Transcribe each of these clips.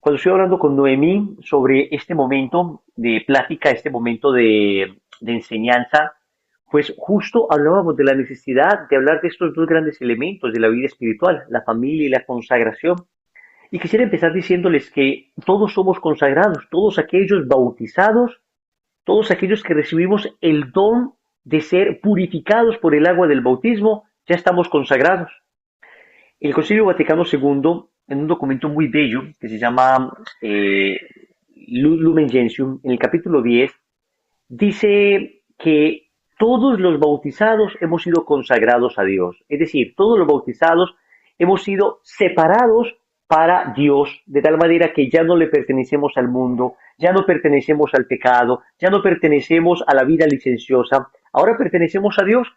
Cuando estoy hablando con Noemí sobre este momento de plática, este momento de enseñanza, pues justo hablábamos de la necesidad de hablar de estos dos grandes elementos de la vida espiritual, la familia y la consagración. Y quisiera empezar diciéndoles que todos somos consagrados, todos aquellos bautizados, todos aquellos que recibimos el don de ser purificados por el agua del bautismo, ya estamos consagrados. El Concilio Vaticano II, en un documento muy bello que se llama eh, Lumen Gentium, en el capítulo 10, dice que todos los bautizados hemos sido consagrados a Dios. Es decir, todos los bautizados hemos sido separados para Dios, de tal manera que ya no le pertenecemos al mundo, ya no pertenecemos al pecado, ya no pertenecemos a la vida licenciosa, ahora pertenecemos a Dios.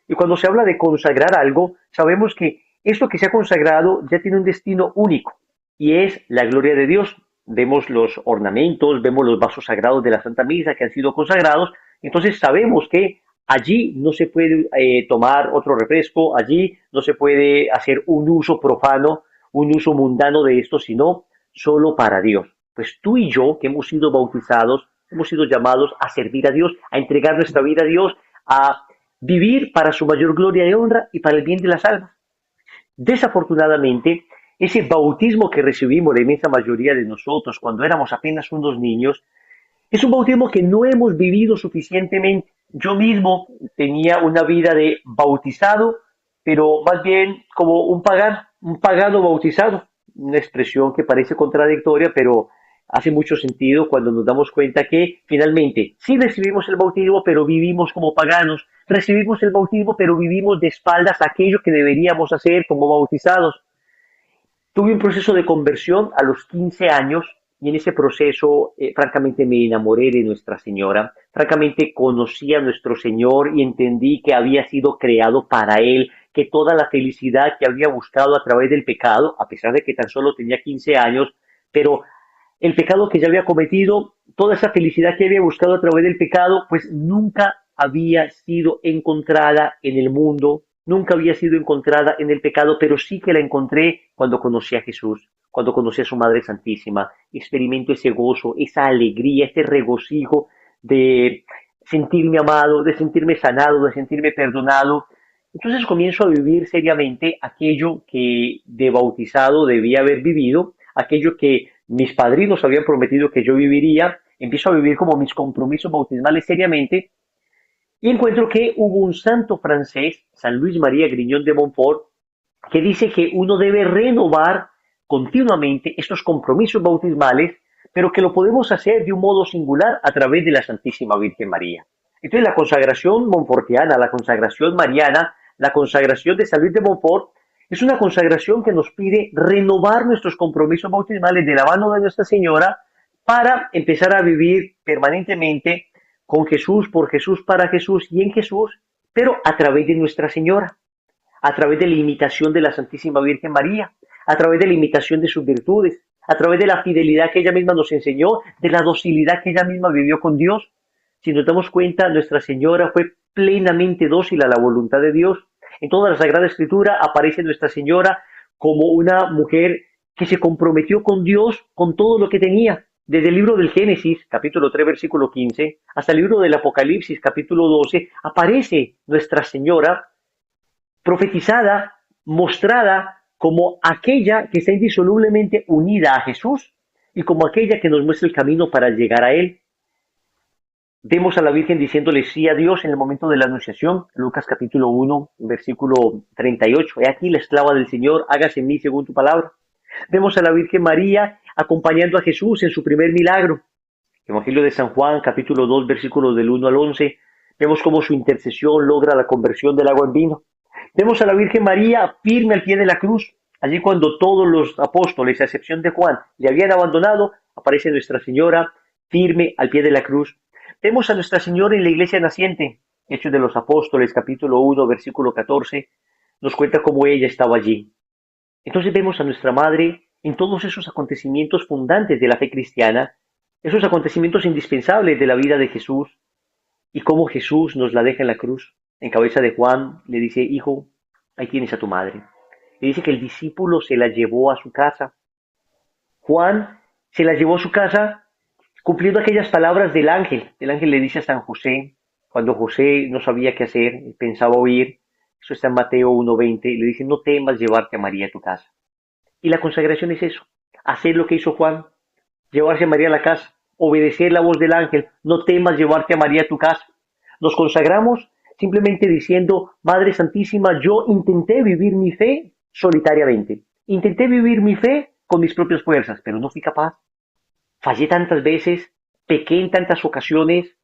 Y cuando se habla de consagrar algo, sabemos que esto que se ha consagrado ya tiene un destino único y es la gloria de Dios. Vemos los ornamentos, vemos los vasos sagrados de la Santa Misa que han sido consagrados, entonces sabemos que allí no se puede tomar otro refresco, allí no se puede hacer un uso profano, un uso mundano de esto, sino solo para Dios. Pues tú y yo, que hemos sido bautizados, hemos sido llamados a servir a Dios, a entregar nuestra vida a Dios, a vivir para su mayor gloria y honra y para el bien de las almas. Desafortunadamente, ese bautismo que recibimos la inmensa mayoría de nosotros cuando éramos apenas unos niños, es un bautismo que no hemos vivido suficientemente. Yo mismo tenía una vida de bautizado, pero más bien como un pagano bautizado, una expresión que parece contradictoria, pero hace mucho sentido cuando nos damos cuenta que finalmente sí recibimos el bautismo, pero vivimos como paganos, recibimos el bautismo, pero vivimos de espaldas a aquello que deberíamos hacer como bautizados. Tuve un proceso de conversión a los 15 años y en ese proceso, francamente, me enamoré de Nuestra Señora. Francamente, conocí a nuestro Señor y entendí que había sido creado para Él, que toda la felicidad que había buscado a través del pecado, a pesar de que tan solo tenía 15 años, pero el pecado que ya había cometido, toda esa felicidad que había buscado a través del pecado, pues nunca había sido encontrada en el mundo, nunca había sido encontrada en el pecado, pero sí que la encontré cuando conocí a Jesús, cuando conocí a su Madre Santísima. Experimento ese gozo, esa alegría, ese regocijo de sentirme amado, de sentirme sanado, de sentirme perdonado. Entonces comienzo a vivir seriamente aquello que de bautizado debía haber vivido, aquello que mis padrinos habían prometido que yo viviría, empiezo a vivir como mis compromisos bautismales seriamente y encuentro que hubo un santo francés, San Luis María Griñón de Montfort, que dice que uno debe renovar continuamente estos compromisos bautismales, pero que lo podemos hacer de un modo singular a través de la Santísima Virgen María. Entonces la consagración montfortiana, la consagración mariana, la consagración de San Luis de Montfort, es una consagración que nos pide renovar nuestros compromisos bautismales de la mano de Nuestra Señora para empezar a vivir permanentemente con Jesús, por Jesús, para Jesús y en Jesús, pero a través de Nuestra Señora, a través de la imitación de la Santísima Virgen María, a través de la imitación de sus virtudes, a través de la fidelidad que ella misma nos enseñó, de la docilidad que ella misma vivió con Dios. Si nos damos cuenta, Nuestra Señora fue plenamente dócil a la voluntad de Dios. En toda la Sagrada Escritura aparece Nuestra Señora como una mujer que se comprometió con Dios con todo lo que tenía. Desde el libro del Génesis, capítulo 3, versículo 15, hasta el libro del Apocalipsis, capítulo 12, aparece Nuestra Señora profetizada, mostrada como aquella que está indisolublemente unida a Jesús y como aquella que nos muestra el camino para llegar a Él. Vemos a la Virgen diciéndole sí a Dios en el momento de la Anunciación, Lucas capítulo 1, versículo 38. He aquí la esclava del Señor, hágase en mí según tu palabra. Vemos a la Virgen María acompañando a Jesús en su primer milagro. Evangelio de San Juan, capítulo 2, versículos del 1 al 11. Vemos cómo su intercesión logra la conversión del agua en vino. Vemos a la Virgen María firme al pie de la cruz. Allí cuando todos los apóstoles, a excepción de Juan, le habían abandonado, aparece Nuestra Señora firme al pie de la cruz. Vemos a Nuestra Señora en la iglesia naciente. Hechos de los Apóstoles, capítulo 1, versículo 14, nos cuenta cómo ella estaba allí. Entonces vemos a nuestra Madre en todos esos acontecimientos fundantes de la fe cristiana, esos acontecimientos indispensables de la vida de Jesús, y cómo Jesús nos la deja en la cruz. En cabeza de Juan le dice, hijo, ahí tienes a tu madre. Le dice que el discípulo se la llevó a su casa. Juan Se la llevó a su casa cumpliendo aquellas palabras del ángel. El ángel le dice a San José, cuando José no sabía qué hacer, pensaba huir, eso está en Mateo 1:20, le dice, no temas llevarte a María a tu casa. Y la consagración es eso, hacer lo que hizo Juan, llevarse a María a la casa, obedecer la voz del ángel, no temas llevarte a María a tu casa. Nos consagramos simplemente diciendo, Madre Santísima, yo intenté vivir mi fe solitariamente, intenté vivir mi fe con mis propias fuerzas, pero no fui capaz. Fallé tantas veces, pequé en tantas ocasiones,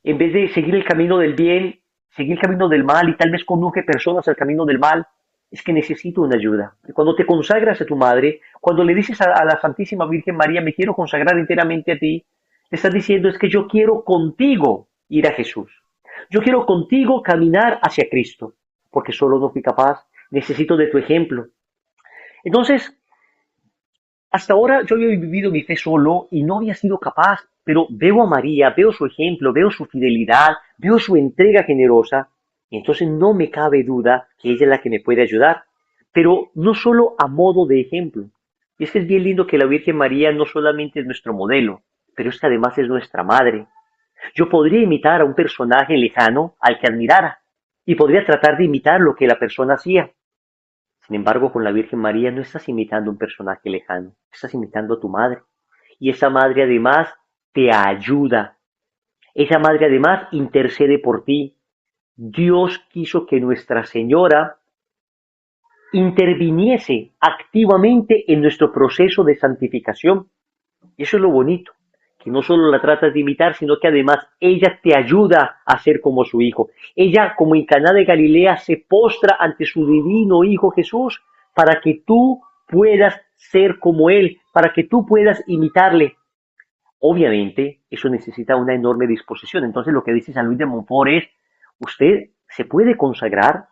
en vez de seguir el camino del bien, seguir el camino del mal y tal vez conduje personas al camino del mal, es que necesito una ayuda. Y cuando te consagras a tu madre, cuando le dices a la Santísima Virgen María, me quiero consagrar enteramente a ti, le estás diciendo es que yo quiero contigo ir a Jesús. Yo quiero contigo caminar hacia Cristo, porque solo no fui capaz, necesito de tu ejemplo. Entonces, hasta ahora yo había vivido mi fe solo y no había sido capaz, pero veo a María, veo su ejemplo, veo su fidelidad, veo su entrega generosa, y entonces no me cabe duda que ella es la que me puede ayudar, pero no solo a modo de ejemplo. Y es que es bien lindo que la Virgen María no solamente es nuestro modelo, pero es que además es nuestra madre. Yo podría imitar a un personaje lejano al que admirara, y podría tratar de imitar lo que la persona hacía, sin embargo, con la Virgen María no estás imitando un personaje lejano, estás imitando a tu madre. Y esa madre además te ayuda. Esa madre además intercede por ti. Dios quiso que Nuestra Señora interviniese activamente en nuestro proceso de santificación. Y eso es lo bonito, que no solo la tratas de imitar, sino que además ella te ayuda a ser como su hijo. Ella, como en Caná de Galilea, se postra ante su divino Hijo Jesús para que tú puedas ser como él, para que tú puedas imitarle. Obviamente, eso necesita una enorme disposición. Entonces, lo que dice San Luis de Montfort es, usted se puede consagrar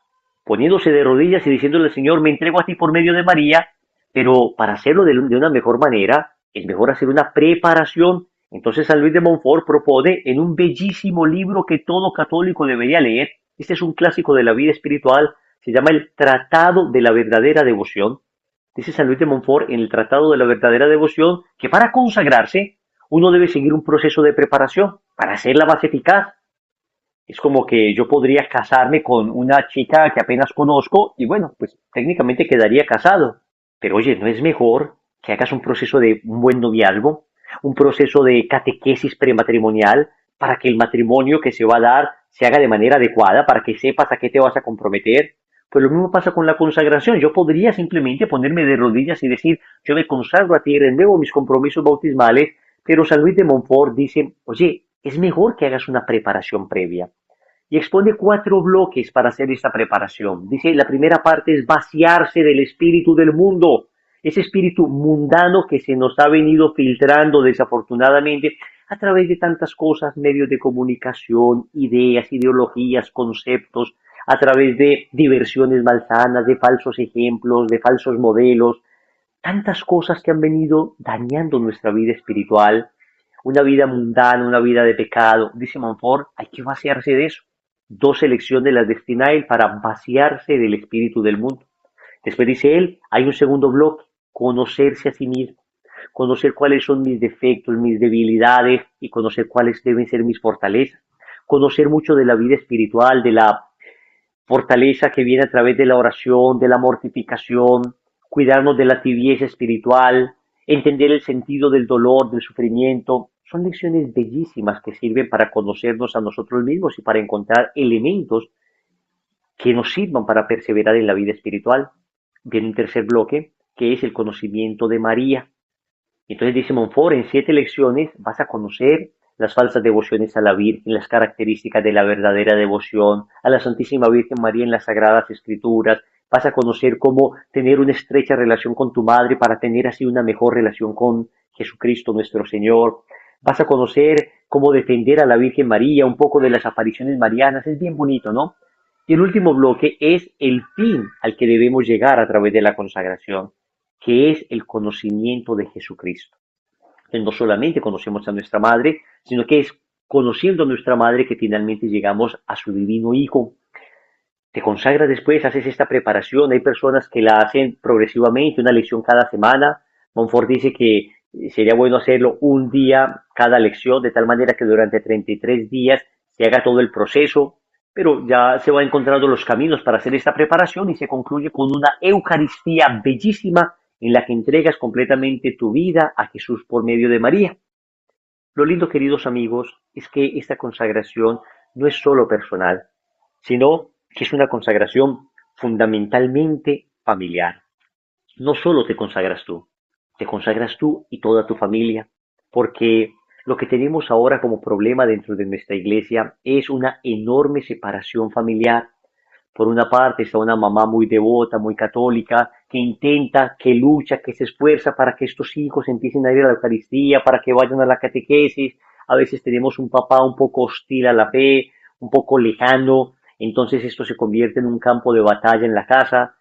poniéndose de rodillas y diciéndole, Señor, me entrego a ti por medio de María, pero para hacerlo de una mejor manera, es mejor hacer una preparación. Entonces, San Luis de Montfort propone en un bellísimo libro que todo católico debería leer, este es un clásico de la vida espiritual, se llama el Tratado de la Verdadera Devoción. Dice San Luis de Montfort en el Tratado de la Verdadera Devoción que para consagrarse uno debe seguir un proceso de preparación para hacerla más eficaz. Es como que yo podría casarme con una chica que apenas conozco y bueno, pues técnicamente quedaría casado. Pero oye, ¿no es mejor que hagas un proceso de un buen noviazgo, un proceso de catequesis prematrimonial para que el matrimonio que se va a dar se haga de manera adecuada, para que sepas a qué te vas a comprometer? Pues lo mismo pasa con la consagración. Yo podría simplemente ponerme de rodillas y decir, yo me consagro a ti, renuevo mis compromisos bautismales, pero San Luis de Montfort dice, oye, es mejor que hagas una preparación previa. Y expone 4 bloques para hacer esta preparación. Dice, la primera parte es vaciarse del espíritu del mundo, ese espíritu mundano que se nos ha venido filtrando desafortunadamente a través de tantas cosas, medios de comunicación, ideas, ideologías, conceptos, a través de diversiones malsanas, de falsos ejemplos, de falsos modelos, tantas cosas que han venido dañando nuestra vida espiritual, una vida mundana, una vida de pecado. Dice Montfort, hay que vaciarse de eso. 2 elecciones las destina él para vaciarse del espíritu del mundo. Después dice él, hay un segundo bloque, conocerse a sí mismo, conocer cuáles son mis defectos, mis debilidades y conocer cuáles deben ser mis fortalezas. Conocer mucho de la vida espiritual, de la fortaleza que viene a través de la oración, de la mortificación, cuidarnos de la tibieza espiritual, entender el sentido del dolor, del sufrimiento. Son lecciones bellísimas que sirven para conocernos a nosotros mismos y para encontrar elementos que nos sirvan para perseverar en la vida espiritual. Viene un tercer bloque, que es el conocimiento de María. Entonces dice Montfort, en 7 lecciones vas a conocer las falsas devociones a la Virgen, las características de la verdadera devoción, a la Santísima Virgen María en las Sagradas Escrituras, vas a conocer cómo tener una estrecha relación con tu madre para tener así una mejor relación con Jesucristo nuestro Señor, vas a conocer cómo defender a la Virgen María, un poco de las apariciones marianas, es bien bonito, ¿no? Y el último bloque es el fin al que debemos llegar a través de la consagración, que es el conocimiento de Jesucristo. Entonces, no solamente conocemos a nuestra madre, sino que es conociendo a nuestra madre que finalmente llegamos a su divino Hijo. Te consagras después, haces esta preparación, hay personas que la hacen progresivamente, una lección cada semana. Montfort dice que Sería bueno hacerlo un día cada lección, de tal manera que durante 33 días se haga todo el proceso, pero ya se van encontrando los caminos para hacer esta preparación y se concluye con una Eucaristía bellísima en la que entregas completamente tu vida a Jesús por medio de María. Lo lindo, queridos amigos, es que esta consagración no es solo personal, sino que es una consagración fundamentalmente familiar. No solo te consagras tú y toda tu familia, porque lo que tenemos ahora como problema dentro de nuestra iglesia es una enorme separación familiar. Por una parte está una mamá muy devota, muy católica, que intenta, que lucha, que se esfuerza para que estos hijos empiecen a ir a la Eucaristía, para que vayan a la catequesis. A veces tenemos un papá un poco hostil a la fe, un poco lejano, entonces esto se convierte en un campo de batalla en la casa,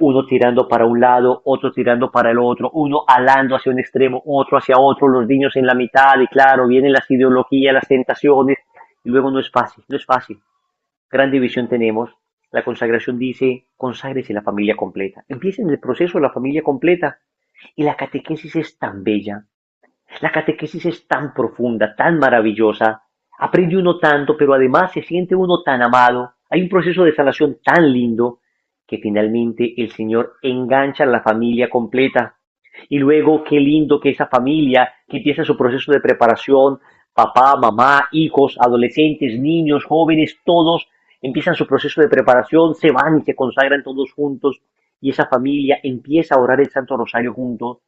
uno tirando para un lado, otro tirando para el otro, uno alando hacia un extremo, otro hacia otro, los niños en la mitad, y claro, vienen las ideologías, las tentaciones, y luego no es fácil, no es fácil. Gran división tenemos. La consagración dice, conságrese la familia completa. Empieza en el proceso la familia completa. Y la catequesis es tan bella. La catequesis es tan profunda, tan maravillosa. Aprende uno tanto, pero además se siente uno tan amado. Hay un proceso de sanación tan lindo que finalmente el Señor engancha a la familia completa. Y luego, qué lindo que esa familia que empieza su proceso de preparación, papá, mamá, hijos, adolescentes, niños, jóvenes, todos empiezan su proceso de preparación, se van y se consagran todos juntos. Y esa familia empieza a orar el Santo Rosario juntos,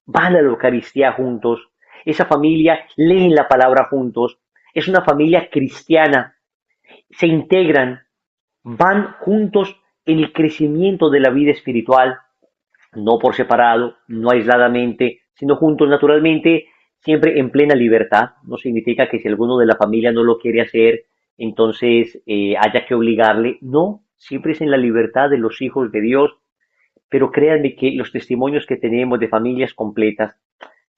van a la Eucaristía juntos, esa familia leen la palabra juntos, es una familia cristiana, se integran, van juntos en el crecimiento de la vida espiritual, no por separado, no aisladamente, sino juntos naturalmente, siempre en plena libertad. No significa que si alguno de la familia no lo quiere hacer, entonces haya que obligarle. No, siempre es en la libertad de los hijos de Dios. Pero créanme que los testimonios que tenemos de familias completas,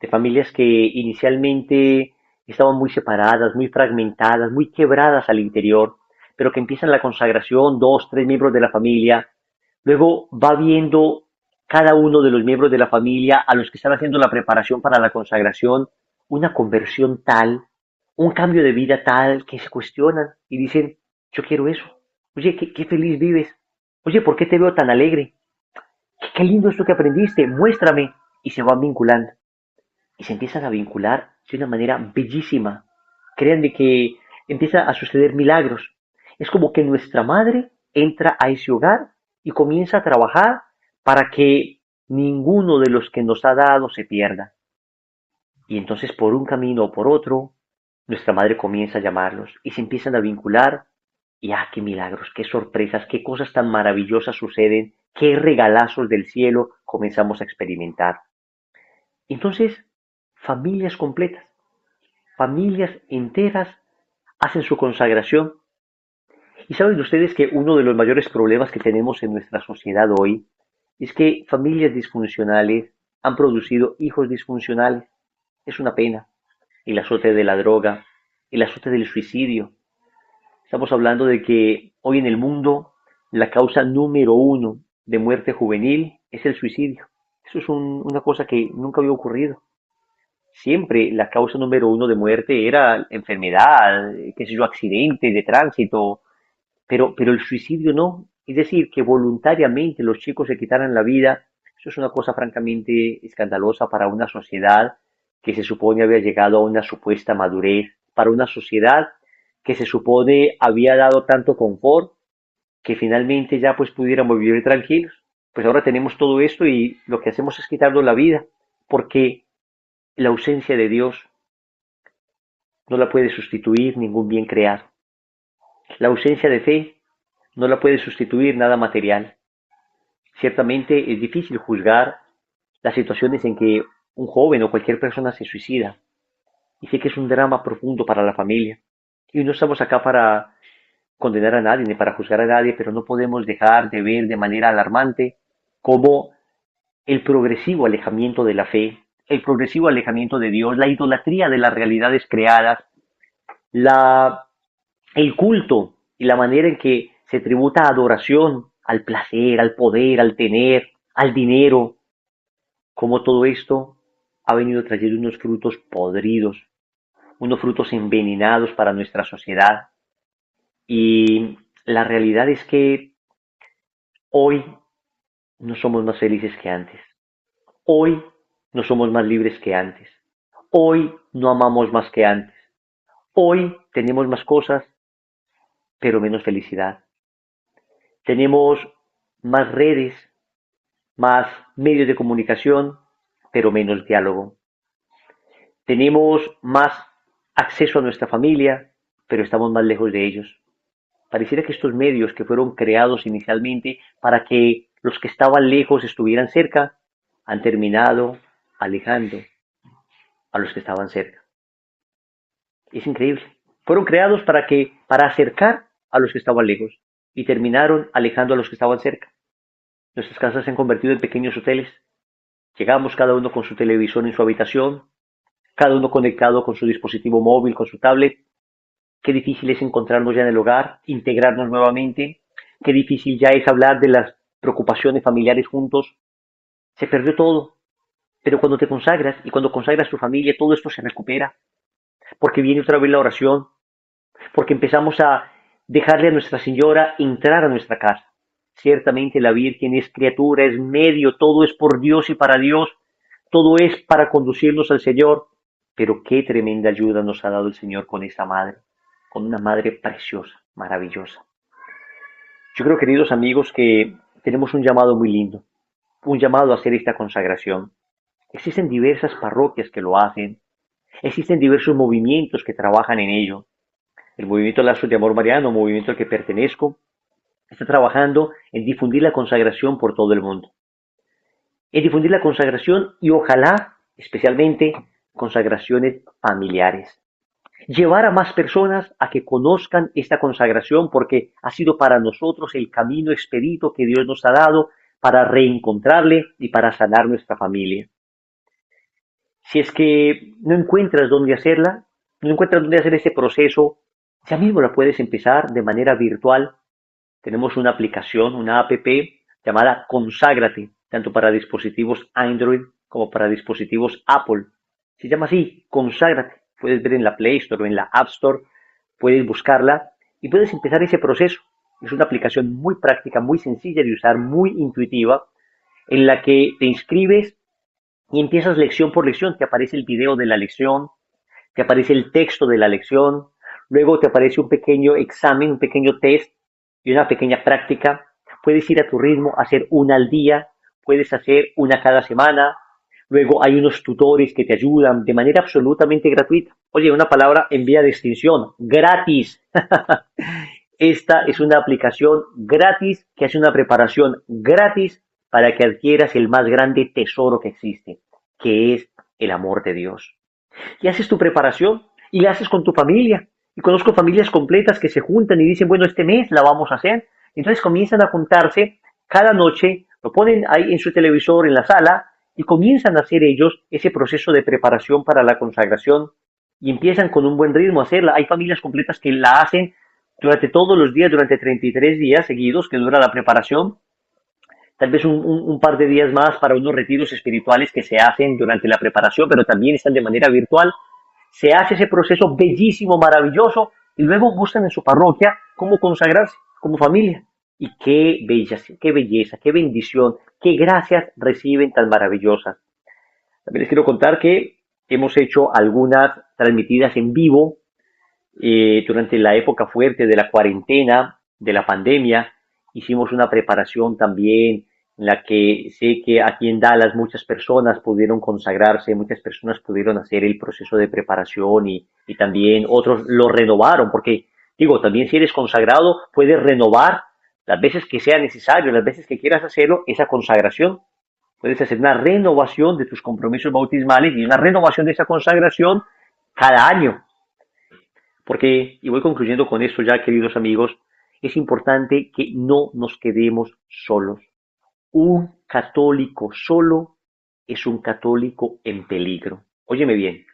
de familias que inicialmente estaban muy separadas, muy fragmentadas, muy quebradas al interior, pero que empiezan la consagración, dos, tres miembros de la familia, luego va viendo cada uno de los miembros de la familia a los que están haciendo la preparación para la consagración, una conversión tal, un cambio de vida tal, que se cuestionan y dicen, yo quiero eso. Oye, qué feliz vives. Oye, ¿por qué te veo tan alegre? Qué lindo esto que aprendiste, muéstrame. Y se van vinculando. Y se empiezan a vincular de una manera bellísima. Créanme que empieza a suceder milagros. Es como que nuestra madre entra a ese hogar y comienza a trabajar para que ninguno de los que nos ha dado se pierda. Y entonces por un camino o por otro, nuestra madre comienza a llamarlos y se empiezan a vincular. Y qué milagros, qué sorpresas, qué cosas tan maravillosas suceden, qué regalazos del cielo comenzamos a experimentar. Entonces, familias completas, familias enteras hacen su consagración. Y saben ustedes que uno de los mayores problemas que tenemos en nuestra sociedad hoy es que familias disfuncionales han producido hijos disfuncionales. Es una pena. El azote de la droga, el azote del suicidio. Estamos hablando de que hoy en el mundo la causa número uno de muerte juvenil es el suicidio. Eso es una cosa que nunca había ocurrido. Siempre la causa número uno de muerte era enfermedad, qué sé yo, accidente de tránsito, pero el suicidio no. Es decir, que voluntariamente los chicos se quitaran la vida, eso es una cosa francamente escandalosa para una sociedad que se supone había llegado a una supuesta madurez, para una sociedad que se supone había dado tanto confort que finalmente ya pues pudiéramos vivir tranquilos. Pues ahora tenemos todo esto y lo que hacemos es quitarnos la vida, porque la ausencia de Dios no la puede sustituir ningún bien creado. La ausencia de fe no la puede sustituir nada material. Ciertamente es difícil juzgar las situaciones en que un joven o cualquier persona se suicida. Y sé que es un drama profundo para la familia. Y no estamos acá para condenar a nadie ni para juzgar a nadie, pero no podemos dejar de ver de manera alarmante cómo el progresivo alejamiento de la fe, el progresivo alejamiento de Dios, la idolatría de las realidades creadas, la, el culto y la manera en que se tributa adoración al placer, al poder, al tener, al dinero, como todo esto ha venido trayendo unos frutos podridos, unos frutos envenenados para nuestra sociedad. Y la realidad es que hoy no somos más felices que antes. Hoy no somos más libres que antes. Hoy no amamos más que antes. Hoy tenemos más cosas, pero menos felicidad. Tenemos más redes, más medios de comunicación, pero menos diálogo. Tenemos más acceso a nuestra familia, pero estamos más lejos de ellos. Pareciera que estos medios que fueron creados inicialmente para que los que estaban lejos estuvieran cerca, han terminado alejando a los que estaban cerca. Es increíble. Fueron creados para acercar a los que estaban lejos y terminaron alejando a los que estaban cerca. Nuestras casas se han convertido en pequeños hoteles. Llegamos cada uno con su televisor en su habitación, cada uno conectado con su dispositivo móvil, con su tablet. Qué difícil es encontrarnos ya en el hogar, integrarnos nuevamente. Qué difícil ya es hablar de las preocupaciones familiares juntos. Se perdió todo. Pero cuando te consagras y cuando consagras tu familia, todo esto se recupera. Porque viene otra vez la oración, porque empezamos a dejarle a Nuestra Señora entrar a nuestra casa. Ciertamente la Virgen es criatura, es medio, todo es por Dios y para Dios, todo es para conducirnos al Señor, pero qué tremenda ayuda nos ha dado el Señor con esa madre, con una madre preciosa, maravillosa. Yo creo, queridos amigos, que tenemos un llamado muy lindo, un llamado a hacer esta consagración. Existen diversas parroquias que lo hacen, existen diversos movimientos que trabajan en ello. El movimiento Lazos de Amor Mariano, movimiento al que pertenezco, está trabajando en difundir la consagración por todo el mundo. En difundir la consagración y ojalá, especialmente, consagraciones familiares. Llevar a más personas a que conozcan esta consagración porque ha sido para nosotros el camino expedito que Dios nos ha dado para reencontrarle y para sanar nuestra familia. Si es que no encuentras dónde hacerla, no encuentras dónde hacer ese proceso, ya mismo la puedes empezar de manera virtual. Tenemos una aplicación, una app llamada Conságrate, tanto para dispositivos Android como para dispositivos Apple. Se llama así, Conságrate. Puedes ver en la Play Store o en la App Store, puedes buscarla y puedes empezar ese proceso. Es una aplicación muy práctica, muy sencilla de usar, muy intuitiva, en la que te inscribes y empiezas lección por lección. Te aparece el video de la lección, te aparece el texto de la lección, luego te aparece un pequeño examen, un pequeño test y una pequeña práctica. Puedes ir a tu ritmo, hacer una al día, puedes hacer una cada semana. Luego hay unos tutores que te ayudan de manera absolutamente gratuita. Oye, una palabra en vía de extinción, gratis. Esta es una aplicación gratis que hace una preparación gratis para que adquieras el más grande tesoro que existe, que es el amor de Dios. Y haces tu preparación y la haces con tu familia. Y conozco familias completas que se juntan y dicen, bueno, este mes la vamos a hacer. Entonces comienzan a juntarse cada noche, lo ponen ahí en su televisor, en la sala, y comienzan a hacer ellos ese proceso de preparación para la consagración y empiezan con un buen ritmo a hacerla. Hay familias completas que la hacen durante todos los días, durante 33 días seguidos que dura la preparación, tal vez un par de días más para unos retiros espirituales que se hacen durante la preparación, pero también están de manera virtual. Se hace ese proceso bellísimo, maravilloso, y luego buscan en su parroquia cómo consagrarse como familia. Y qué belleza, qué bendición, qué gracias reciben tan maravillosas. También les quiero contar que hemos hecho algunas transmitidas en vivo durante la época fuerte de la cuarentena, de la pandemia. Hicimos una preparación también en la que sé que aquí en Dallas muchas personas pudieron consagrarse, muchas personas pudieron hacer el proceso de preparación y también otros lo renovaron, porque digo, también si eres consagrado puedes renovar las veces que sea necesario, las veces que quieras hacerlo, esa consagración. Puedes hacer una renovación de tus compromisos bautismales y una renovación de esa consagración cada año. Porque, y voy concluyendo con esto ya, queridos amigos, es importante que no nos quedemos solos. Un católico solo es un católico en peligro. Óyeme bien,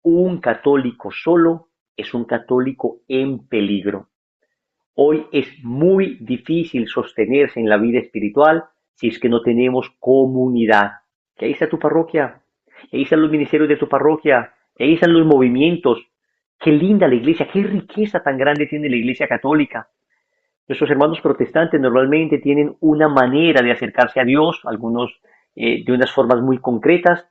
un católico solo es un católico en peligro. Hoy es muy difícil sostenerse en la vida espiritual si es que no tenemos comunidad. Que ahí está tu parroquia, Y ahí están los ministerios de tu parroquia, y ahí están los movimientos. Qué linda la iglesia, qué riqueza tan grande tiene la iglesia católica. Nuestros hermanos protestantes normalmente tienen una manera de acercarse a Dios, algunos de unas formas muy concretas,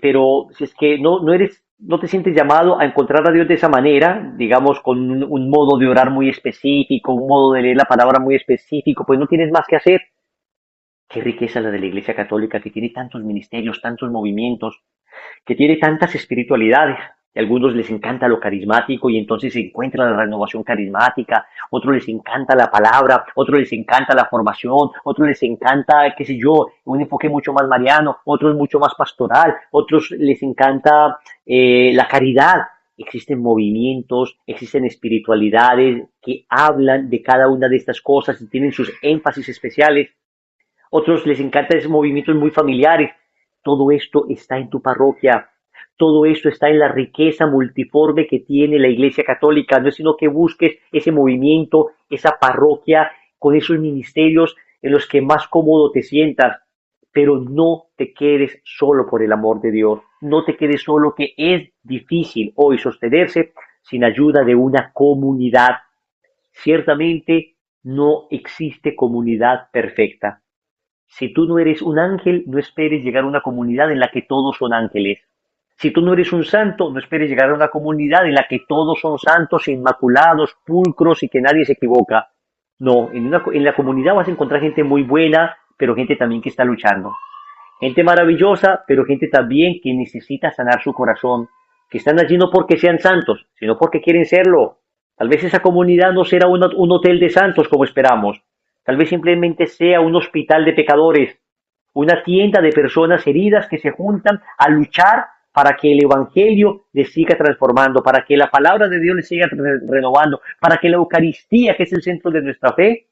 pero si es que no te sientes llamado a encontrar a Dios de esa manera, digamos, con un modo de orar muy específico, un modo de leer la palabra muy específico, pues no tienes más que hacer. Qué riqueza la de la Iglesia Católica, que tiene tantos ministerios, tantos movimientos, que tiene tantas espiritualidades. A algunos les encanta lo carismático y entonces se encuentra la renovación carismática, otros les encanta la palabra, otros les encanta la formación, otros les encanta, qué sé yo, un enfoque mucho más mariano, otros mucho más pastoral, otros les encanta la caridad. Existen movimientos, existen espiritualidades que hablan de cada una de estas cosas y tienen sus énfasis especiales. Otros les encanta esos movimientos muy familiares. Todo esto está en tu parroquia. Todo esto está en la riqueza multiforme que tiene la Iglesia Católica. No es sino que busques ese movimiento, esa parroquia, con esos ministerios en los que más cómodo te sientas. Pero no te quedes solo por el amor de Dios. No te quedes solo, que es difícil hoy sostenerse sin ayuda de una comunidad. Ciertamente no existe comunidad perfecta. Si tú no eres un ángel, no esperes llegar a una comunidad en la que todos son ángeles. Si tú no eres un santo, no esperes llegar a una comunidad en la que todos son santos, inmaculados, pulcros y que nadie se equivoca. No, en la comunidad vas a encontrar gente muy buena, pero gente también que está luchando. Gente maravillosa, pero gente también que necesita sanar su corazón, que están allí no porque sean santos, sino porque quieren serlo. Tal vez esa comunidad no será un hotel de santos como esperamos. Tal vez simplemente sea un hospital de pecadores, una tienda de personas heridas que se juntan a luchar para que el Evangelio les siga transformando, para que la palabra de Dios les siga renovando, para que la Eucaristía, que es el centro de nuestra fe,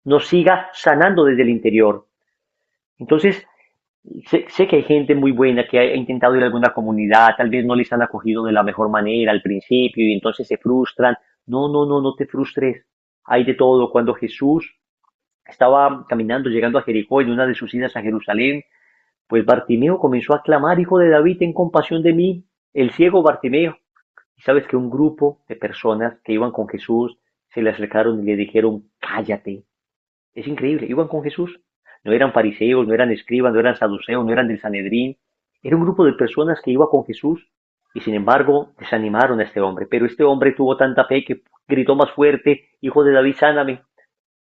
nos siga sanando desde el interior. Entonces, sé que hay gente muy buena que ha intentado ir a alguna comunidad, tal vez no les han acogido de la mejor manera al principio y entonces se frustran. No, no, no, no te frustres. Hay de todo. Cuando Jesús estaba caminando, llegando a Jericó en una de sus idas a Jerusalén, pues Bartimeo comenzó a clamar: Hijo de David, ten compasión de mí. El ciego Bartimeo. Y sabes que un grupo de personas que iban con Jesús se le acercaron y le dijeron: cállate. Es increíble, iban con Jesús. No eran fariseos, no eran escribas, no eran saduceos, no eran del Sanedrín. Era un grupo de personas que iba con Jesús y sin embargo desanimaron a este hombre. Pero este hombre tuvo tanta fe que gritó más fuerte: Hijo de David, sáname.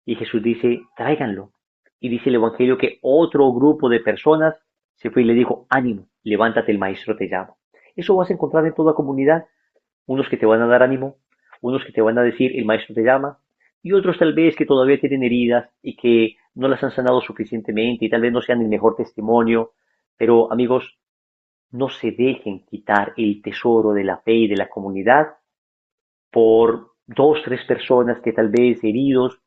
Y Jesús dice: tráiganlo. Y dice el Evangelio que otro grupo de personas se fue y le dijo: ánimo, levántate, el maestro te llama. Eso vas a encontrar en toda comunidad. Unos que te van a dar ánimo, unos que te van a decir: el maestro te llama, y otros tal vez que todavía tienen heridas y que no las han sanado suficientemente y tal vez no sean el mejor testimonio. Pero amigos, no se dejen quitar el tesoro de la fe y de la comunidad por dos, tres personas que tal vez heridos,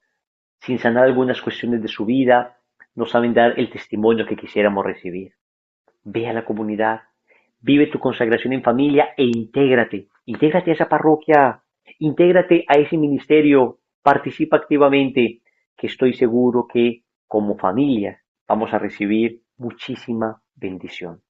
sin sanar algunas cuestiones de su vida, no saben dar el testimonio que quisiéramos recibir. Ve a la comunidad, vive tu consagración en familia e intégrate. Intégrate a esa parroquia, intégrate a ese ministerio, participa activamente, que estoy seguro que como familia vamos a recibir muchísima bendición.